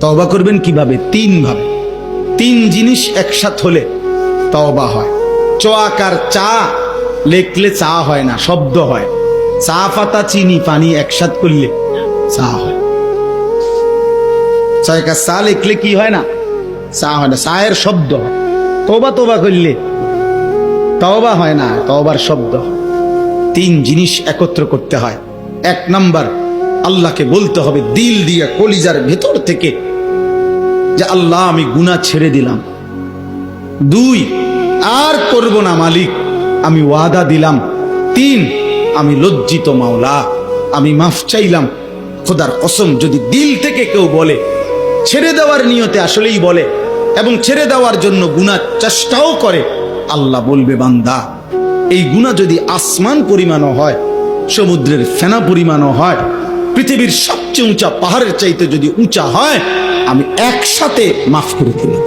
তওবা করবেন কিভাবে? তিন ভাবে। তিন জিনিস একসাথে হলে তওবা হয়। চ আকার চা লেখলে চা হয় না, শব্দ হয়। চা পাতা চিনি পানি একসাথ করলে চা হয়। ছয়কা চা লিখলে কি হয় না? চা হয় না, চায়ের শব্দ হয়। তওবা তওবা করলে তওবা হয় না, তওবার শব্দ হয়। তিন জিনিস একত্র করতে হয়। এক নাম্বার, আল্লাহকে বলতে হবে দিল দিয়ে কলিজার ভেতর থেকে যে আল্লাহ আমি গুনাহ ছেড়ে দিলাম। দুই, আর করব না মালিক, আমি ওয়াদা দিলাম। তিন, আমি লজ্জিত মাওলা, আমি মাফ চাইলাম। খোদার কসম যদি দিল থেকে কেউ বলে, ছেড়ে দেওয়ার নিয়তে আসলেই বলে এবং ছেড়ে দেওয়ার জন্য গুনাহ চেষ্টাও করে, আল্লাহ বলবে বান্দা এই গুনাহ যদি আসমান পরিমাণও হয়, সমুদ্রের ফেনা পরিমাণও হয়, পৃথিবীর সবচেয়ে উঁচা পাহাড়ের চাইতে যদি উঁচা হয়, আমি একসাথে মাফ করে দিলাম।